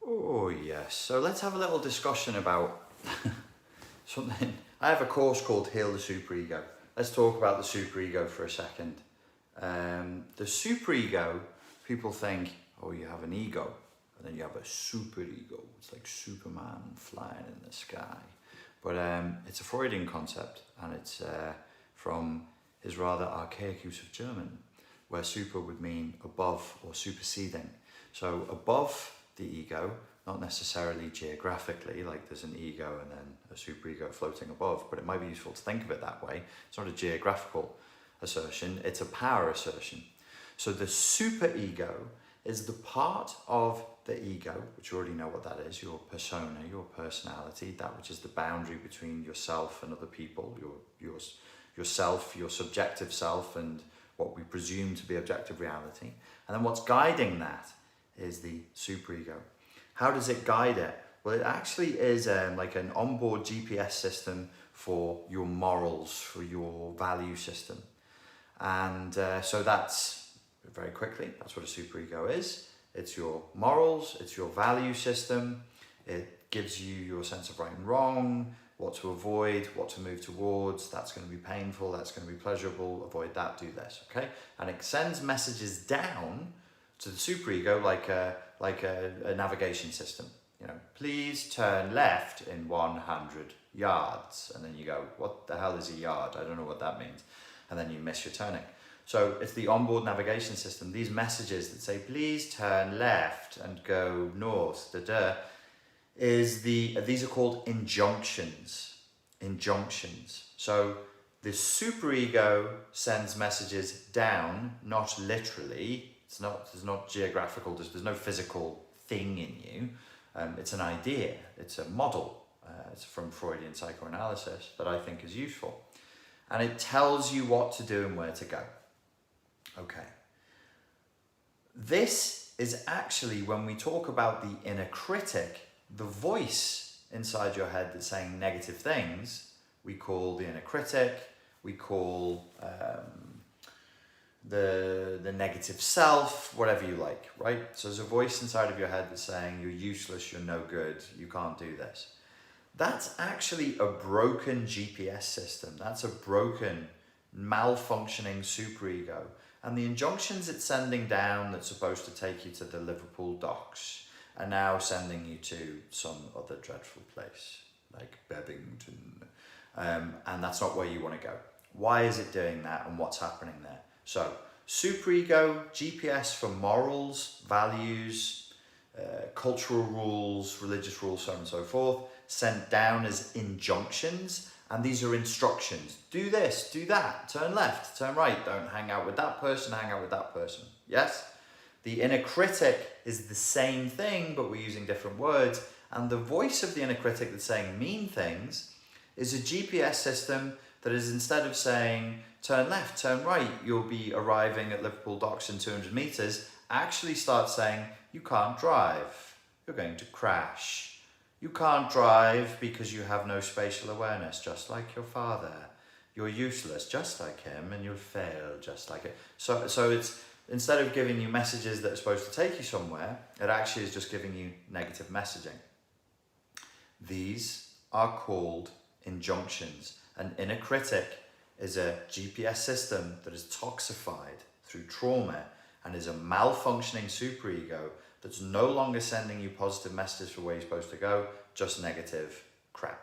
Oh yes, so let's have a little discussion about something. I have a course called Heal the Superego. Let's talk about the superego for a second. The superego, people think, oh, you have an ego, and then you have a superego. It's like Superman flying in the sky. But it's a Freudian concept, and it's from his rather archaic use of German, where super would mean above or superseding. So above the ego, not necessarily geographically, like there's an ego and then a superego floating above, but it might be useful to think of it that way. It's not a geographical assertion, it's a power assertion. So the superego is the part of the ego, which you already know what that is, your persona, your personality, that which is the boundary between yourself and other people, yourself, your subjective self, and what we presume to be objective reality. And then what's guiding that is the superego. How does it guide it? Well, it actually is like an onboard GPS system for your morals, for your value system. And so that's, very quickly, that's what a superego is. It's your morals, it's your value system. It gives you your sense of right and wrong, what to avoid, what to move towards. That's going to be painful, that's going to be pleasurable, avoid that, do this, okay? And it sends messages down to the superego like a navigation system. You know, please turn left in 100 yards. And then you go, what the hell is a yard? I don't know what that means. And then you miss your turning. So it's the onboard navigation system. These messages that say, please turn left and go north, these are called injunctions. Injunctions. So the superego sends messages down, not literally. There's not geographical, there's no physical thing in you. It's an idea, it's a model. It's from Freudian psychoanalysis that I think is useful. And it tells you what to do and where to go. Okay. This is actually, when we talk about the inner critic, the voice inside your head that's saying negative things, we call the inner critic, we call the negative self, whatever you like, right? So there's a voice inside of your head that's saying you're useless, you're no good, you can't do this. That's actually a broken GPS system. That's a broken, malfunctioning superego. And the injunctions it's sending down that's supposed to take you to the Liverpool docks are now sending you to some other dreadful place, like Bebington. And that's not where you want to go. Why is it doing that, and what's happening there? So, superego, GPS for morals, values, cultural rules, religious rules, so on and so forth, sent down as injunctions, and these are instructions. Do this, do that, turn left, turn right, don't hang out with that person, hang out with that person. Yes? The inner critic is the same thing, but we're using different words, and the voice of the inner critic that's saying mean things is a GPS system that is, instead of saying turn left, turn right, you'll be arriving at Liverpool docks in 200 meters, actually starts saying you can't drive, you're going to crash. You can't drive because you have no spatial awareness, just like your father. You're useless, just like him, and you'll fail just like it. So it's, instead of giving you messages that are supposed to take you somewhere, it actually is just giving you negative messaging. These are called injunctions. An inner critic is a GPS system that is toxified through trauma and is a malfunctioning superego that's no longer sending you positive messages for where you're supposed to go, just negative crap.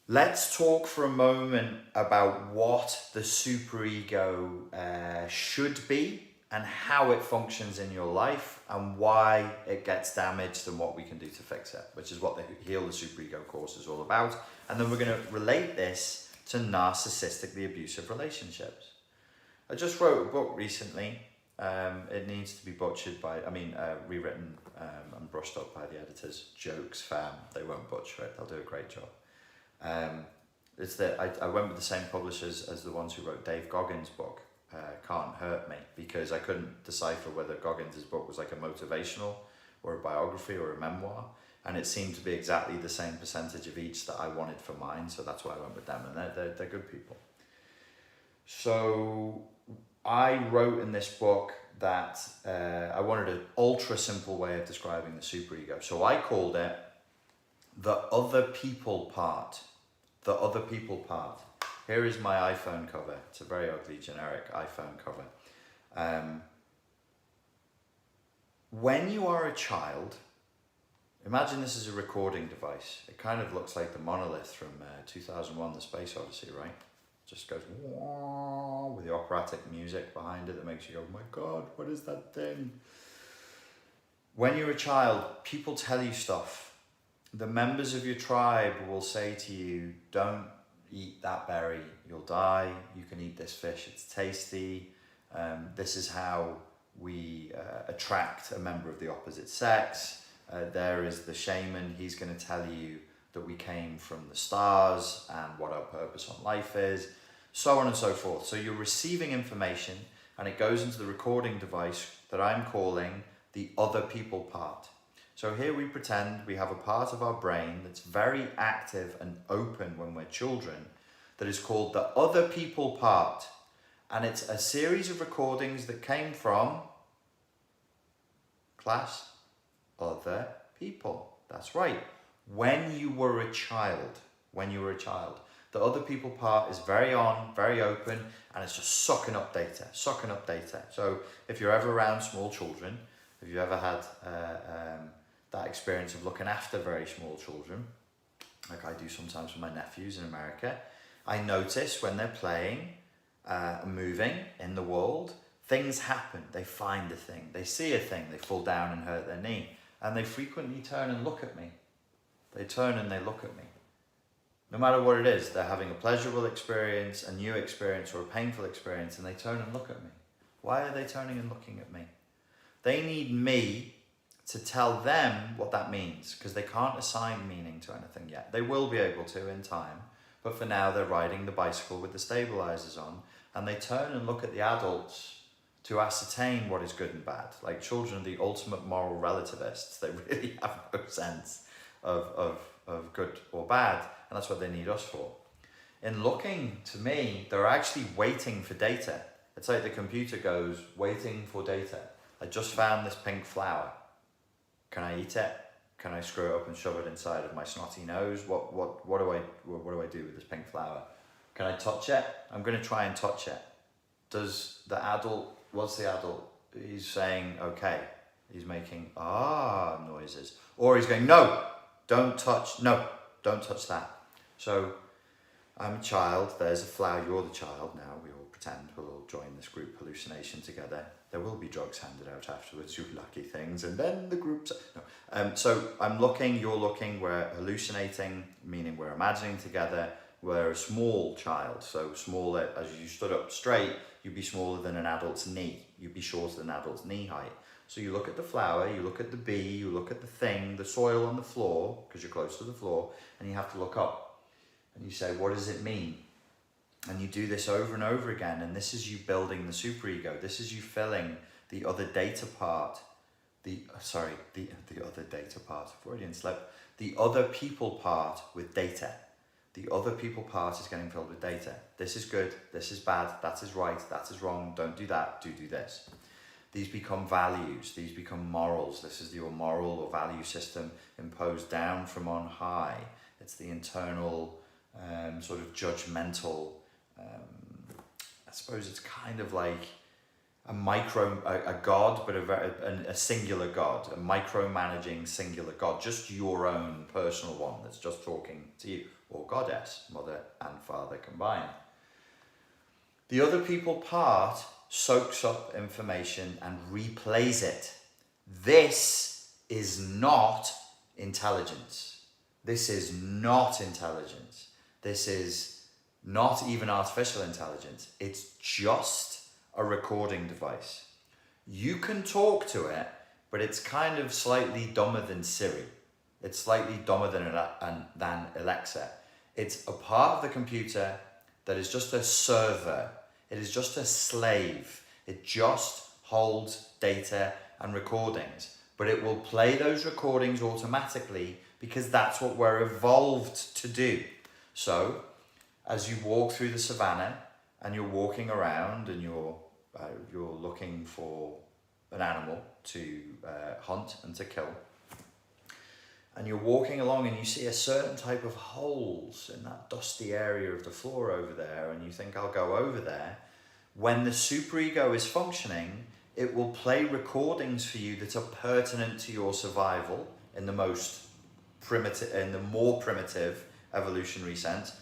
Let's talk for a moment about what the superego should be and how it functions in your life and why it gets damaged and what we can do to fix it, which is what the Heal the Superego course is all about. And then we're going to relate this to narcissistically abusive relationships. I just wrote a book recently. It needs to be rewritten and brushed up by the editors. Jokes, fam. They won't butcher it. They'll do a great job. It's that I went with the same publishers as the ones who wrote Dave Goggins' book, Can't Hurt Me, because I couldn't decipher whether Goggins' book was like a motivational or a biography or a memoir. And it seemed to be exactly the same percentage of each that I wanted for mine. So that's why I went with them. And they're good people. So I wrote in this book that I wanted an ultra simple way of describing the superego. So I called it the other people part. The other people part. Here is my iPhone cover. It's a very ugly, generic iPhone cover. When you are a child, imagine this is a recording device. It kind of looks like the monolith from 2001, The Space Odyssey, right? Just goes with the operatic music behind it that makes you go, oh my God, what is that thing? When you're a child, people tell you stuff. The members of your tribe will say to you, don't eat that berry, you'll die. You can eat this fish, it's tasty. This is how we attract a member of the opposite sex. There is the shaman, he's going to tell you that we came from the stars and what our purpose on life is, so on and so forth. So you're receiving information and it goes into the recording device that I'm calling the other people part. So here we pretend we have a part of our brain that's very active and open when we're children that is called the other people part. And it's a series of recordings that came from class, other people. That's right. When you were a child, the other people part is very on, very open, and it's just sucking up data. So if you're ever around small children, if you ever had that experience of looking after very small children, like I do sometimes with my nephews in America, I notice when they're playing, moving in the world, things happen. They find a thing, they see a thing, they fall down and hurt their knee, and they frequently turn and look at me. They turn and they look at me. No matter what it is, they're having a pleasurable experience, a new experience, or a painful experience, and they turn and look at me. Why are they turning and looking at me? They need me to tell them what that means, because they can't assign meaning to anything yet. They will be able to in time, but for now they're riding the bicycle with the stabilizers on, and they turn and look at the adults to ascertain what is good and bad. Like children are the ultimate moral relativists. They really have no sense of good or bad, and that's what they need us for. In looking to me, they're actually waiting for data. It's like the computer goes, waiting for data. I just found this pink flower. Can I eat it? Can I screw it up and shove it inside of my snotty nose? What do I do with this pink flower? Can I touch it? I'm going to try and touch it. Does the adult, what's the adult? He's saying, okay. He's making noises. Or he's going, no, don't touch that. So I'm a child, there's a flower, you're the child now, we all pretend, we'll all join this group hallucination together. There will be drugs handed out afterwards, you lucky things, and then the groups... No. So I'm looking, you're looking, we're hallucinating, meaning we're imagining together, we're a small child, so smaller, as you stood up straight, you'd be smaller than an adult's knee, you'd be shorter than an adult's knee height. So you look at the flower, you look at the bee, you look at the thing, the soil on the floor, because you're close to the floor, and you have to look up. And you say, what does it mean? And you do this over and over again, and this is you building the superego. This is you filling the other data part, the other data part, Freudian slip, the other people part with data. The other people part is getting filled with data. This is good, this is bad, that is right, that is wrong, don't do that, do this. These become values, these become morals. This is your moral or value system imposed down from on high. It's the internal sort of judgmental, I suppose it's kind of like a god, but a singular god, a micromanaging singular god, just your own personal one that's just talking to you, or goddess, mother and father combined. The other people part soaks up information and replays it. This is not intelligence. This is not intelligence. This is not even artificial intelligence. It's just a recording device. You can talk to it, but it's kind of slightly dumber than Siri. It's slightly dumber than Alexa. It's a part of the computer that is just a server. It is just a slave. It just holds data and recordings, but it will play those recordings automatically because that's what we're evolved to do. So as you walk through the savannah and you're walking around and you're you're looking for an animal to hunt and to kill, and you're walking along and you see a certain type of holes in that dusty area of the floor over there, and you think, I'll go over there. When the superego is functioning, it will play recordings for you that are pertinent to your survival in the more primitive evolutionary sense.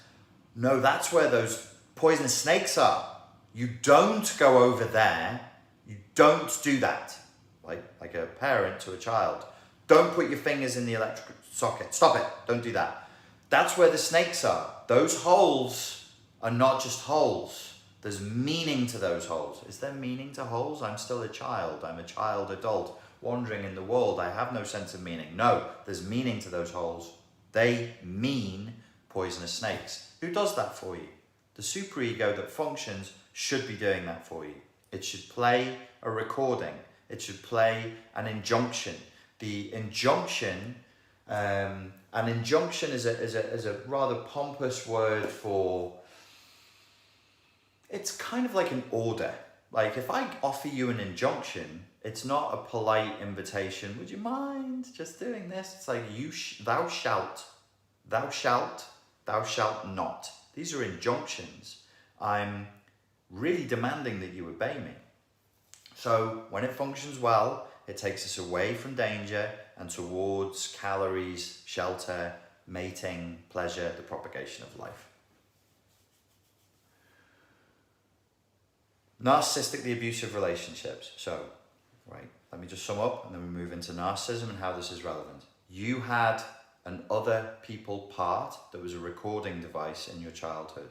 No, that's where those poisonous snakes are. You don't go over there. You don't do that. Like a parent to a child. Don't put your fingers in the electric socket. Stop it. Don't do that. That's where the snakes are. Those holes are not just holes. There's meaning to those holes. Is there meaning to holes? I'm still a child. I'm a child adult wandering in the world. I have no sense of meaning. No, there's meaning to those holes. They mean poisonous snakes. Who does that for you? The superego that functions should be doing that for you. It should play a recording. It should play an injunction. The injunction, an injunction is a rather pompous word for, it's kind of like an order. Like if I offer you an injunction, it's not a polite invitation. Would you mind just doing this? It's like thou shalt not. These are injunctions. I'm really demanding that you obey me. So when it functions well, it takes us away from danger and towards calories, shelter, mating, pleasure, the propagation of life. Narcissistically abusive relationships. So, right, let me just sum up and then we move into narcissism and how this is relevant. You had an other people part that was a recording device in your childhood.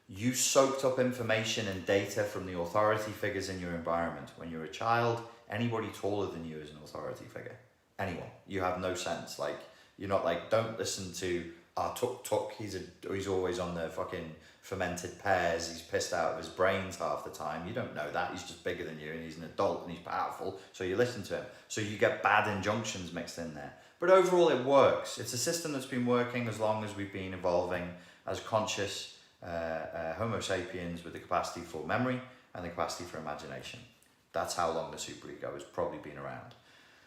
You soaked up information and data from the authority figures in your environment. When you're a child, anybody taller than you is an authority figure. Anyone. You have no sense. Like, you're not like, don't listen to Tuk, he's always on the fucking fermented pears, he's pissed out of his brains half the time. You don't know that. He's just bigger than you and he's an adult and he's powerful, so you listen to him. So you get bad injunctions mixed in there. But overall it works. It's a system that's been working as long as we've been evolving as conscious Homo sapiens with the capacity for memory and the capacity for imagination. That's how long the superego has probably been around.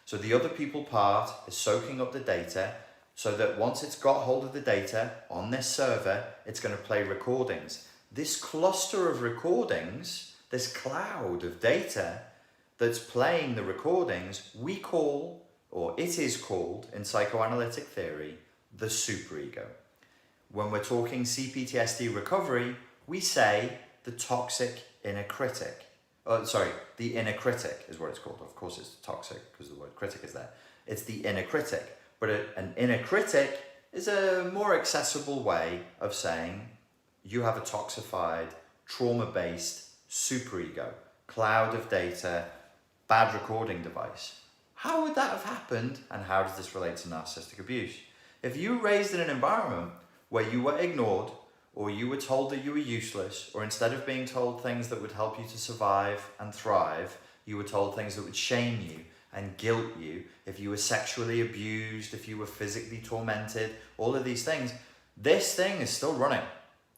So the other people part is soaking up the data so that once it's got hold of the data on this server, it's going to play recordings. This cluster of recordings, this cloud of data that's playing the recordings, we call, or it is called in psychoanalytic theory, the superego. When we're talking CPTSD recovery, we say the toxic inner critic. The inner critic is what it's called. Of course it's toxic because the word critic is there. It's the inner critic. But an inner critic is a more accessible way of saying you have a toxified, trauma-based superego, cloud of data, bad recording device. How would that have happened, and how does this relate to narcissistic abuse? If you were raised in an environment where you were ignored, or you were told that you were useless, or instead of being told things that would help you to survive and thrive, you were told things that would shame you and guilt you, if you were sexually abused, if you were physically tormented, all of these things, this thing is still running.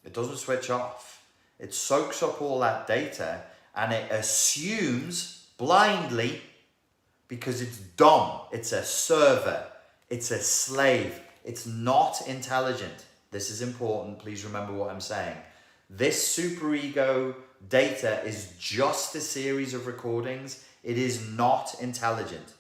It doesn't switch off. It soaks up all that data and it assumes blindly, because it's dumb, it's a server, it's a slave, it's not intelligent. This is important, please remember what I'm saying. This superego data is just a series of recordings. It is not intelligent.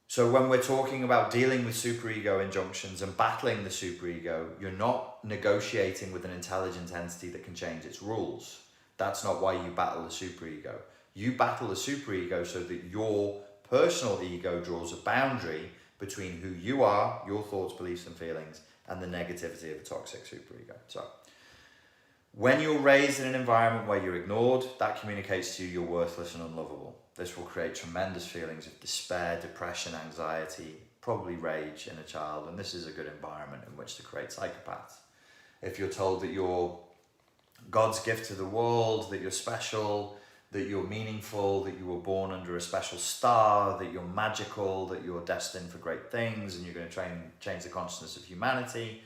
So when we're talking about dealing with superego injunctions and battling the superego, you're not negotiating with an intelligent entity that can change its rules. That's not why you battle the superego. You battle the superego so that your personal ego draws a boundary between who you are, your thoughts, beliefs and feelings, and the negativity of a toxic superego. So when you're raised in an environment where you're ignored, that communicates to you you're worthless and unlovable. This will create tremendous feelings of despair, depression, anxiety, probably rage in a child, and this is a good environment in which to create psychopaths. If you're told that you're God's gift to the world, that you're special, that you're meaningful, that you were born under a special star, that you're magical, that you're destined for great things, and you're going to change the consciousness of humanity,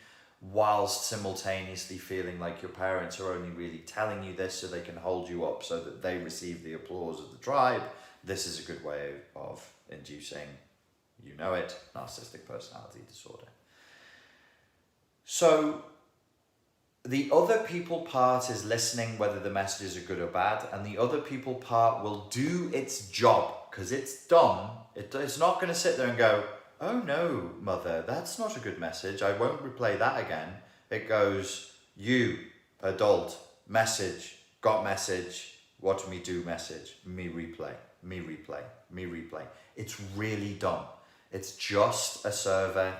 whilst simultaneously feeling like your parents are only really telling you this so they can hold you up so that they receive the applause of the tribe. This is a good way of inducing, you know it, narcissistic personality disorder. So the other people part is listening, whether the messages are good or bad, and the other people part will do its job because it's dumb. It's not going to sit there and go, oh no, mother, that's not a good message. I won't replay that again. It goes, you, adult, message, got message, watch me do message, me replay, me replay, me replay. It's really dumb. It's just a server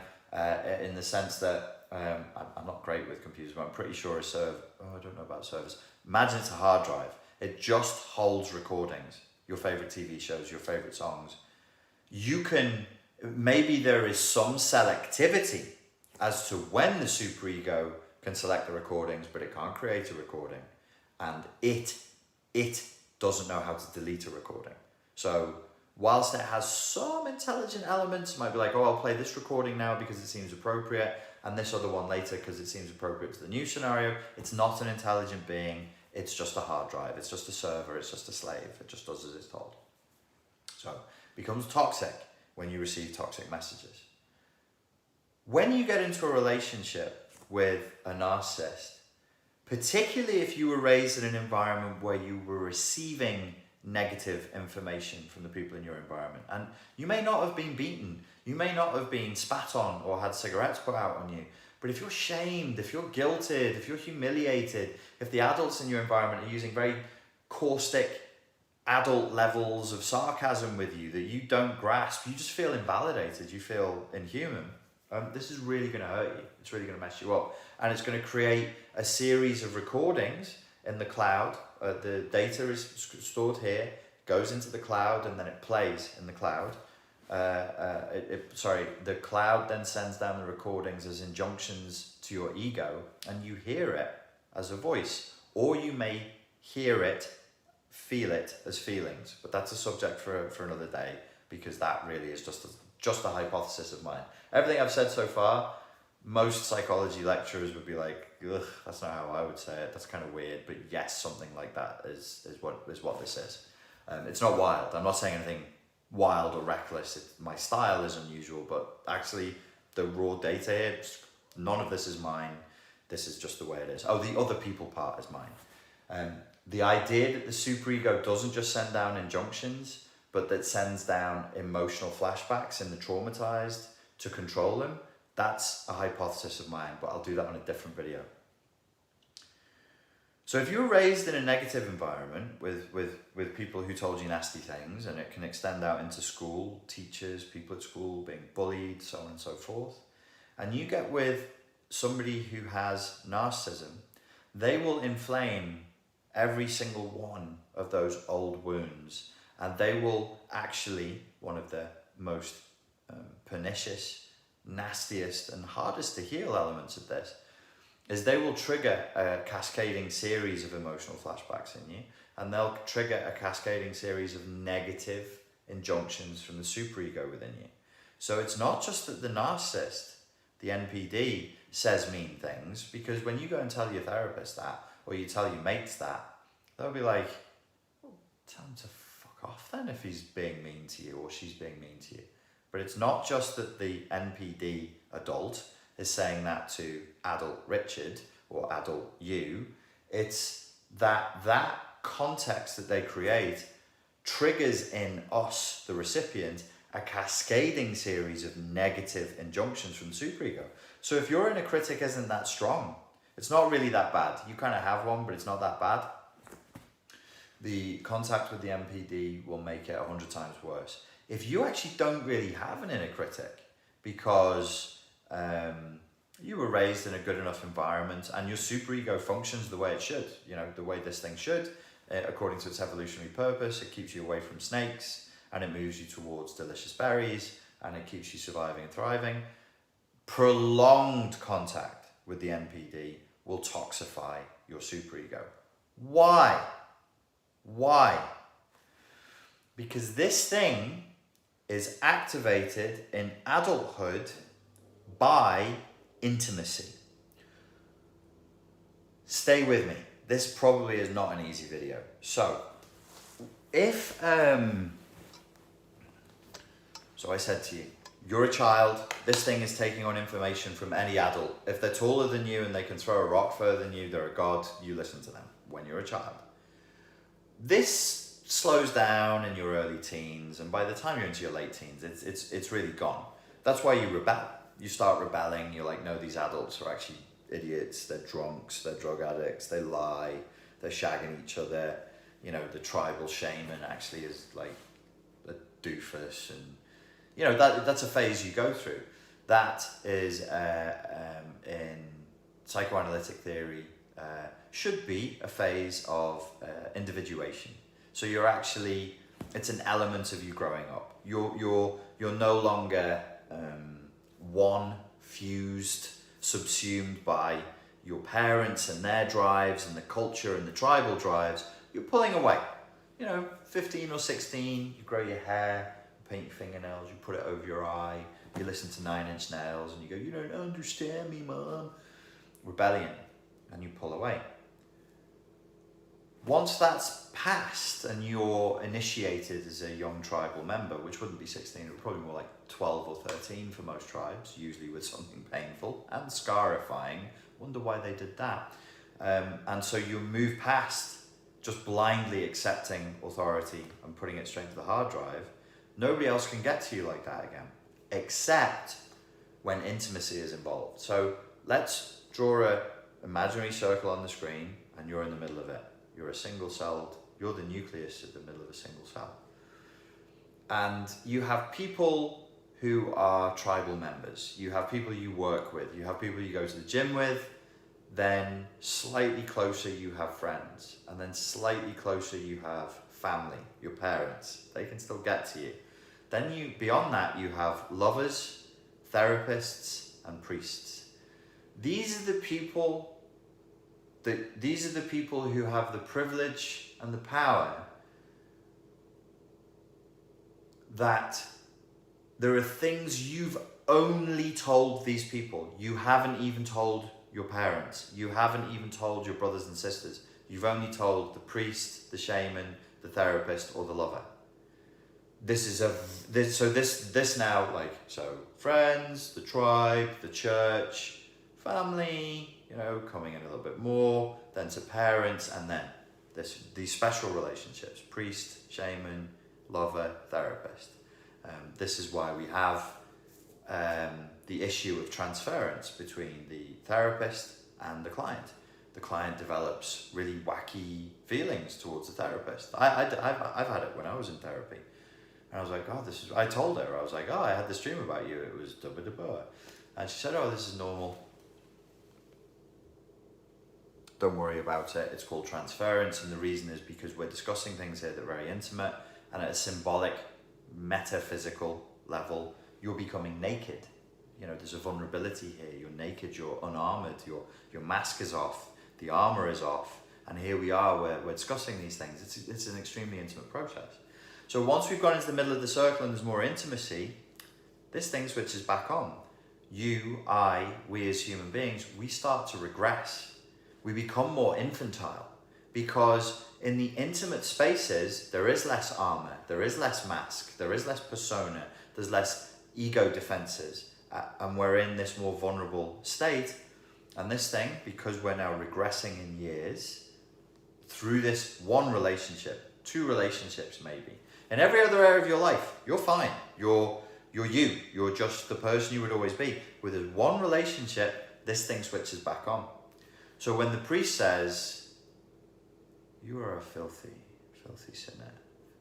in the sense that I'm not great with computers, but I'm pretty sure a server, I don't know about servers. Imagine it's a hard drive. It just holds recordings, your favorite TV shows, your favorite songs. You can, maybe there is some selectivity as to when the superego can select the recordings, but it can't create a recording. And it doesn't know how to delete a recording. So whilst it has some intelligent elements, it might be like, oh, I'll play this recording now because it seems appropriate, and this other one later because it seems appropriate to the new scenario. It's not an intelligent being. It's just a hard drive. It's just a server. It's just a slave. It just does as it's told. So it becomes toxic when you receive toxic messages. When you get into a relationship with a narcissist, particularly if you were raised in an environment where you were receiving negative information from the people in your environment, and you may not have been beaten, you may not have been spat on or had cigarettes put out on you, but if you're shamed, if you're guilted, if you're humiliated, if the adults in your environment are using very caustic adult levels of sarcasm with you that you don't grasp, you just feel invalidated, you feel inhuman, this is really going to hurt you. It's really going to mess you up, and it's going to create a series of recordings in the cloud. The data is stored here, goes into the cloud, and then it plays in the cloud. The cloud then sends down the recordings as injunctions to your ego, and you hear it as a voice, or you may hear it, feel it as feelings. But that's a subject for another day, because that really is just a hypothesis of mine. Everything I've said so far, most psychology lecturers would be like, ugh, that's not how I would say it. That's kind of weird. But yes, something like that is what this is. It's not wild. I'm not saying anything wild or reckless. My style is unusual, but actually the raw data here, none of this is mine. This is just the way it is. Oh, the other people part is mine. The idea that the superego doesn't just send down injunctions, but that sends down emotional flashbacks in the traumatized to control them, that's a hypothesis of mine, but I'll do that on a different video. So if you were raised in a negative environment with people who told you nasty things, and it can extend out into school, teachers, people at school being bullied, so on and so forth, and you get with somebody who has narcissism, they will inflame every single one of those old wounds, and they will actually, one of the most pernicious, nastiest and hardest to heal elements of this is they will trigger a cascading series of emotional flashbacks in you, and they'll trigger a cascading series of negative injunctions from the superego within you. So it's not just that the narcissist, the NPD, says mean things, because when you go and tell your therapist that, or you tell your mates that, they'll be like, well, tell him to fuck off then if he's being mean to you or she's being mean to you. But it's not just that the NPD adult is saying that to adult Richard or adult you. It's that context that they create triggers in us, the recipient, a cascading series of negative injunctions from the superego. So if your inner critic isn't that strong, it's not really that bad. You kind of have one, but it's not that bad. The contact with the NPD will make it 100 times worse. If you actually don't really have an inner critic because you were raised in a good enough environment and your superego functions the way it should, the way this thing should, according to its evolutionary purpose, it keeps you away from snakes and it moves you towards delicious berries and it keeps you surviving and thriving. Prolonged contact with the NPD will toxify your superego. Why? Because this thing is activated in adulthood by intimacy. stay with me. This probably is not an easy video. So, if, so I said to you, you're a child, this thing is taking on information from any adult. If they're taller than you and they can throw a rock further than you, they're a god, you listen to them when you're a child. This slows down in your early teens, and by the time you're into your late teens, it's really gone. That's why you rebel. You start rebelling, you're like, no, these adults are actually idiots, they're drunks, they're drug addicts, they lie, they're shagging each other. You know, the tribal shaman actually is like a doofus, and you know, that's a phase you go through. That is, in psychoanalytic theory, should be a phase of individuation. So you're actually, it's an element of you growing up. You're no longer one fused, subsumed by your parents and their drives and the culture and the tribal drives. You're pulling away. You know, 15 or 16, you grow your hair, paint your fingernails, you put it over your eye, you listen to 9 Inch Nails and you go, you don't understand me, Mom. Rebellion, and you pull away. Once that's passed and you're initiated as a young tribal member, which wouldn't be 16, it would probably be more like 12 or 13 for most tribes, usually with something painful and scarifying. Wonder why they did that. And so you move past just blindly accepting authority and putting it straight to the hard drive. Nobody else can get to you like that again, except when intimacy is involved. So let's draw an imaginary circle on the screen and you're in the middle of it. You're a single-celled, you're the nucleus at the middle of a single cell. And you have people who are tribal members. You have people you work with. You have people you go to the gym with. Then slightly closer you have friends. And then slightly closer you have family, your parents. They can still get to you. Then beyond that, you have lovers, therapists, and priests. These are the people who have the privilege and the power that there are things you've only told these people. You haven't even told your parents. You haven't even told your brothers and sisters. You've only told the priest, the shaman, the therapist, or the lover. This now, so friends, the tribe, the church, family, you know, coming in a little bit more, then to parents, and then these special relationships, priest, shaman, lover, therapist. This is why we have the issue of transference between the therapist and the client. The client develops really wacky feelings towards the therapist. I've had it when I was in therapy. And I was like, I told her, I was like, I had this dream about you. It was da-ba-da-ba. And she said, this is normal. Don't worry about it. It's called transference. And the reason is because we're discussing things here that are very intimate, and at a symbolic, metaphysical level, you're becoming naked. You know, there's a vulnerability here. You're naked, you're unarmored, your mask is off, the armor is off. And here we are, we're discussing these things. It's an extremely intimate process. So once we've gone into the middle of the circle and there's more intimacy, this thing switches back on. You, I, we as human beings, we start to regress. We become more infantile because in the intimate spaces, there is less armor, there is less mask, there is less persona, there's less ego defenses, and we're in this more vulnerable state. And this thing, because we're now regressing in years, through this one relationship, 2 relationships maybe, in every other area of your life, you're fine. You're you. You're just the person you would always be. With this one relationship, this thing switches back on. So when the priest says, you are a filthy, filthy sinner,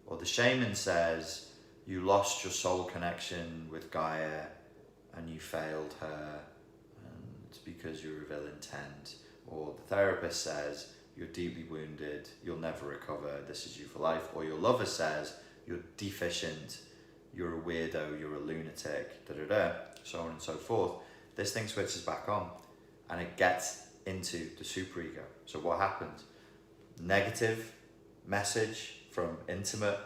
or the shaman says, you lost your soul connection with Gaia and you failed her, and it's because you're of ill intent, or the therapist says, you're deeply wounded, you'll never recover, this is you for life, or your lover says, you're deficient, you're a weirdo, you're a lunatic, so on and so forth. This thing switches back on and it gets into the superego. So what happens? Negative message from intimate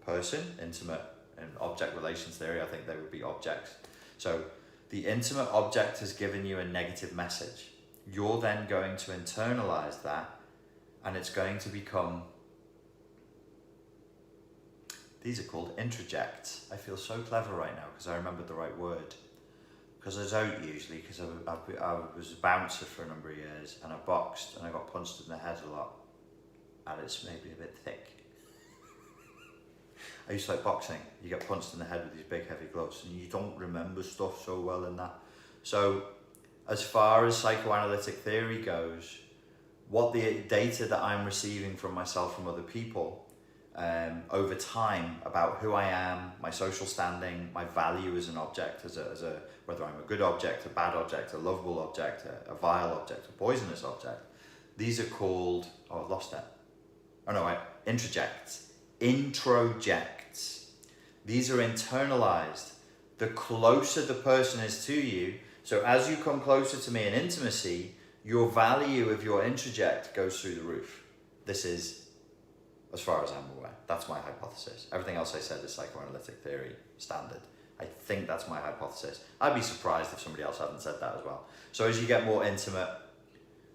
person, intimate in object relations theory, I think they would be objects. So the intimate object has given you a negative message. you're then going to internalize that, and it's going to become, these are called introjects. I feel so clever right now because I remembered the right word. Because I don't usually, because I was a bouncer for a number of years, and I boxed, and I got punched in the head a lot, and it's maybe a bit thick. I used to like boxing. You get punched in the head with these big heavy gloves, and you don't remember stuff so well in that. So as far as psychoanalytic theory goes, what the data that I'm receiving from myself, from other people, over time, about who I am, my social standing, my value as an object, as a whether I'm a good object, a bad object, a lovable object, a vile object, a poisonous object. These are called, oh, I've lost it. Oh no, introjects. Introjects. These are internalized. The closer the person is to you, so as you come closer to me in intimacy, your value of your introject goes through the roof. This is, as far as I'm aware, that's my hypothesis. Everything else I said is psychoanalytic theory standard. I think that's my hypothesis. I'd be surprised if somebody else hadn't said that as well. So as you get more intimate,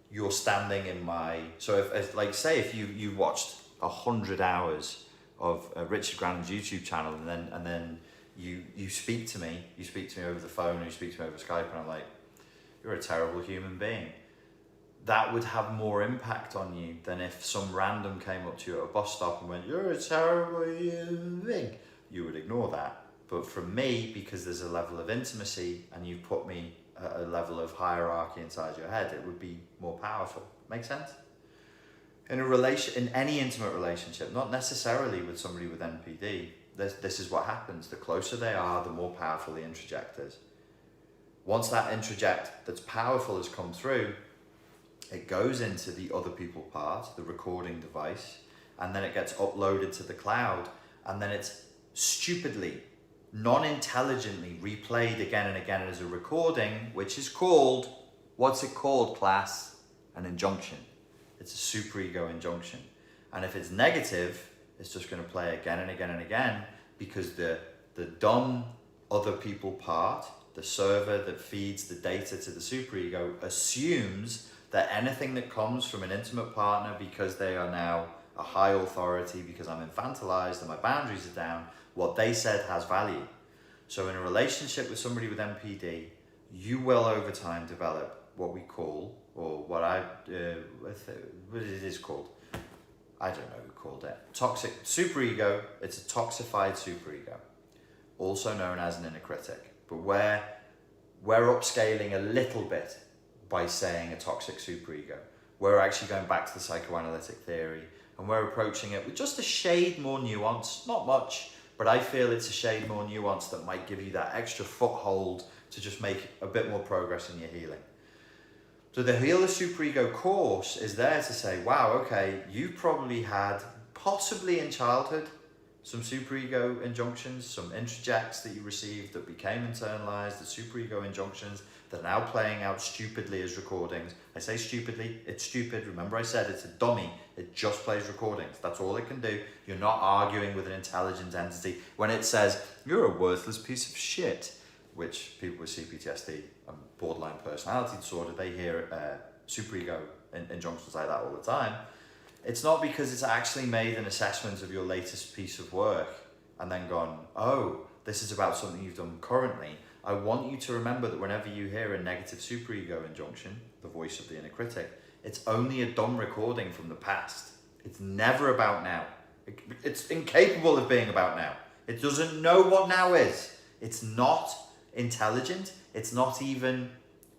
you're standing in my, so if like say if you watched 100 hours of Richard Grannon's YouTube channel, and then you speak to me over the phone, or you speak to me over Skype, and I'm like, you're a terrible human being. That would have more impact on you than if some random came up to you at a bus stop and went, you're a terrible human being. You would ignore that. But from me, because there's a level of intimacy and you've put me at a level of hierarchy inside your head, it would be more powerful. Make sense? In any intimate relationship, not necessarily with somebody with NPD, this is what happens. The closer they are, the more powerful the introject is. Once that introject that's powerful has come through, it goes into the other people part, the recording device, and then it gets uploaded to the cloud, and then it's stupidly, non-intelligently replayed again and again as a recording, which is called, what's it called, class? An injunction. It's a superego injunction. And if it's negative, it's just going to play again and again and again, because the dumb other people part, the server that feeds the data to the superego, assumes that anything that comes from an intimate partner, because they are now a high authority, because I'm infantilized and my boundaries are down, what they said has value. So in a relationship with somebody with NPD, you will over time develop what we call, or what what it is called, I don't know who called it, toxic superego. It's a toxified superego, also known as an inner critic. But we're upscaling a little bit by saying a toxic superego. We're actually going back to the psychoanalytic theory, and we're approaching it with just a shade more nuance, not much, but I feel it's a shade more nuance that might give you that extra foothold to just make a bit more progress in your healing. So the Heal the Superego course is there to say, wow, okay, you've probably had, possibly in childhood, some superego injunctions, some introjects that you received that became internalized, the superego injunctions that are now playing out stupidly as recordings. I say stupidly, it's stupid. Remember I said it's a dummy. It just plays recordings. That's all it can do. You're not arguing with an intelligent entity. When it says, you're a worthless piece of shit, which people with CPTSD and borderline personality disorder, they hear superego injunctions like that all the time. It's not because it's actually made an assessment of your latest piece of work and then gone, oh, this is about something you've done currently. I want you to remember that whenever you hear a negative superego injunction, the voice of the inner critic, it's only a dumb recording from the past. It's never about now. It's incapable of being about now. It doesn't know what now is. It's not intelligent. It's not even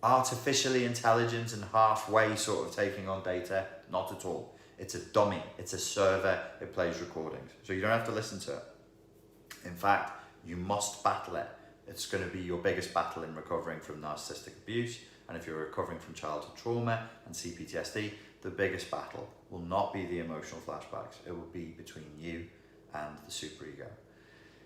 artificially intelligent and halfway sort of taking on data. Not at all. It's a dummy. It's a server. It plays recordings. So you don't have to listen to it. In fact, you must battle it. It's going to be your biggest battle in recovering from narcissistic abuse. And if you're recovering from childhood trauma and CPTSD, the biggest battle will not be the emotional flashbacks. It will be between you and the superego.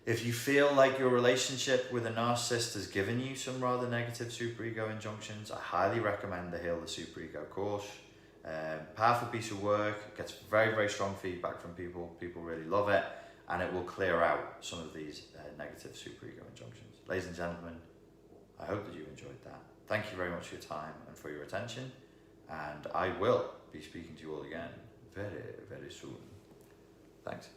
If you feel like your relationship with a narcissist has given you some rather negative superego injunctions, I highly recommend the Heal the Superego course. Powerful piece of work. It gets very, very strong feedback from people. People really love it. And it will clear out some of these negative superego injunctions. Ladies and gentlemen, I hope that you enjoyed that. Thank you very much for your time and for your attention. and I will be speaking to you all again very, very soon. Thanks.